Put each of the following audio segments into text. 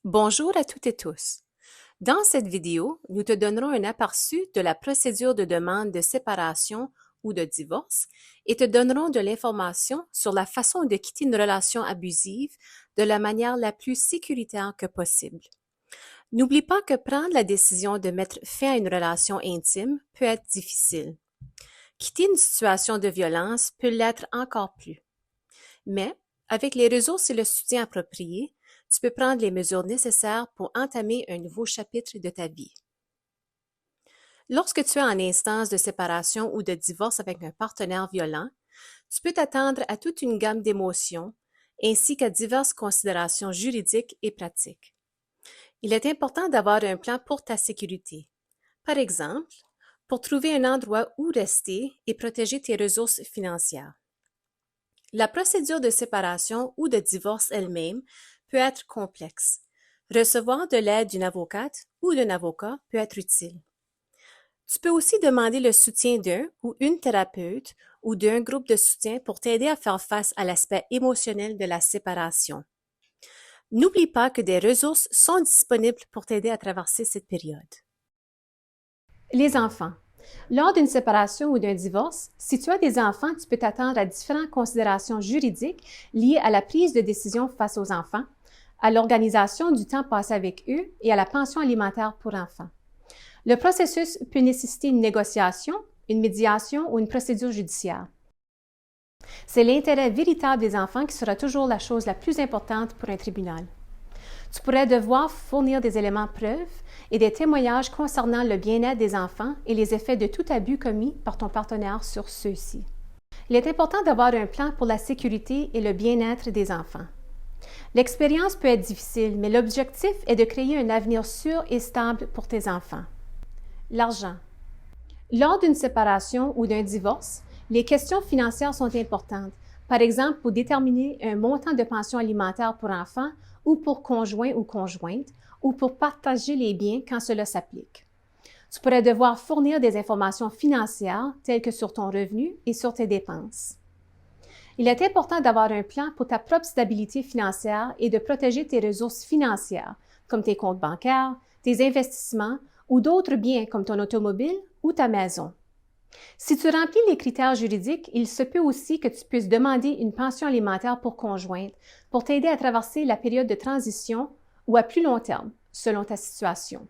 Bonjour à toutes et tous. Dans cette vidéo, nous te donnerons un aperçu de la procédure de demande de séparation ou de divorce et te donnerons de l'information sur la façon de quitter une relation abusive de la manière la plus sécuritaire que possible. N'oublie pas que prendre la décision de mettre fin à une relation intime peut être difficile. Quitter une situation de violence peut l'être encore plus. Mais, avec les ressources et le soutien approprié, tu peux prendre les mesures nécessaires pour entamer un nouveau chapitre de ta vie. Lorsque tu es en instance de séparation ou de divorce avec un partenaire violent, tu peux t'attendre à toute une gamme d'émotions ainsi qu'à diverses considérations juridiques et pratiques. Il est important d'avoir un plan pour ta sécurité. Par exemple, pour trouver un endroit où rester et protéger tes ressources financières. La procédure de séparation ou de divorce elle-même peut être complexe. Recevoir de l'aide d'une avocate ou d'un avocat peut être utile. Tu peux aussi demander le soutien d'un ou une thérapeute ou d'un groupe de soutien pour t'aider à faire face à l'aspect émotionnel de la séparation. N'oublie pas que des ressources sont disponibles pour t'aider à traverser cette période. Les enfants. Lors d'une séparation ou d'un divorce, si tu as des enfants, tu peux t'attendre à différentes considérations juridiques liées à la prise de décision face aux enfants, à l'organisation du temps passé avec eux et à la pension alimentaire pour enfants. Le processus peut nécessiter une négociation, une médiation ou une procédure judiciaire. C'est l'intérêt véritable des enfants qui sera toujours la chose la plus importante pour un tribunal. Tu pourrais devoir fournir des éléments preuves et des témoignages concernant le bien-être des enfants et les effets de tout abus commis par ton partenaire sur ceux-ci. Il est important d'avoir un plan pour la sécurité et le bien-être des enfants. L'expérience peut être difficile, mais l'objectif est de créer un avenir sûr et stable pour tes enfants. L'argent. Lors d'une séparation ou d'un divorce, les questions financières sont importantes, par exemple pour déterminer un montant de pension alimentaire pour enfants ou pour conjoint ou conjointe, ou pour partager les biens quand cela s'applique. Tu pourrais devoir fournir des informations financières telles que sur ton revenu et sur tes dépenses. Il est important d'avoir un plan pour ta propre stabilité financière et de protéger tes ressources financières, comme tes comptes bancaires, tes investissements ou d'autres biens comme ton automobile ou ta maison. Si tu remplis les critères juridiques, il se peut aussi que tu puisses demander une pension alimentaire pour conjointe pour t'aider à traverser la période de transition ou à plus long terme, selon ta situation.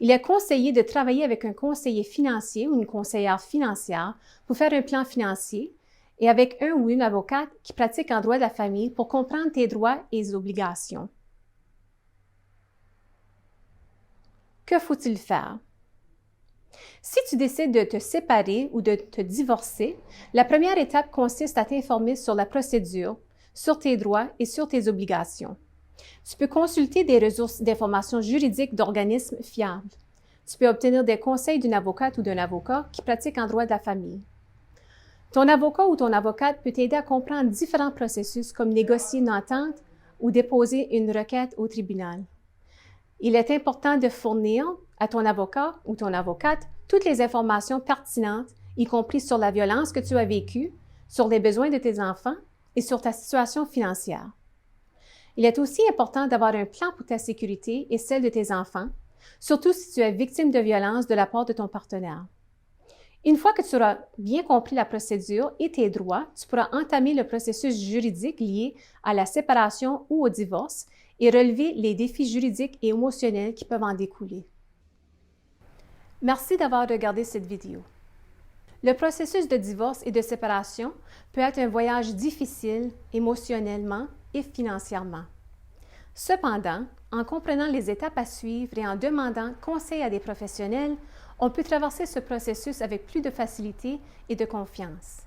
Il est conseillé de travailler avec un conseiller financier ou une conseillère financière pour faire un plan financier et avec un ou une avocate qui pratique en droit de la famille pour comprendre tes droits et obligations. Que faut-il faire? Si tu décides de te séparer ou de te divorcer, la première étape consiste à t'informer sur la procédure, sur tes droits et sur tes obligations. Tu peux consulter des ressources d'informations juridiques d'organismes fiables. Tu peux obtenir des conseils d'une avocate ou d'un avocat qui pratique en droit de la famille. Ton avocat ou ton avocate peut t'aider à comprendre différents processus comme négocier une entente ou déposer une requête au tribunal. Il est important de fournir à ton avocat ou ton avocate toutes les informations pertinentes, y compris sur la violence que tu as vécue, sur les besoins de tes enfants et sur ta situation financière. Il est aussi important d'avoir un plan pour ta sécurité et celle de tes enfants, surtout si tu es victime de violence de la part de ton partenaire. Une fois que tu auras bien compris la procédure et tes droits, tu pourras entamer le processus juridique lié à la séparation ou au divorce et relever les défis juridiques et émotionnels qui peuvent en découler. Merci d'avoir regardé cette vidéo. Le processus de divorce et de séparation peut être un voyage difficile émotionnellement et financièrement. Cependant, en comprenant les étapes à suivre et en demandant conseil à des professionnels, on peut traverser ce processus avec plus de facilité et de confiance.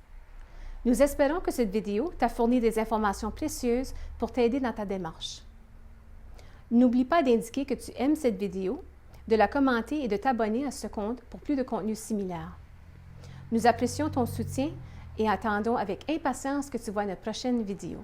Nous espérons que cette vidéo t'a fourni des informations précieuses pour t'aider dans ta démarche. N'oublie pas d'indiquer que tu aimes cette vidéo, de la commenter et de t'abonner à ce compte pour plus de contenus similaires. Nous apprécions ton soutien et attendons avec impatience que tu vois notre prochaine vidéo.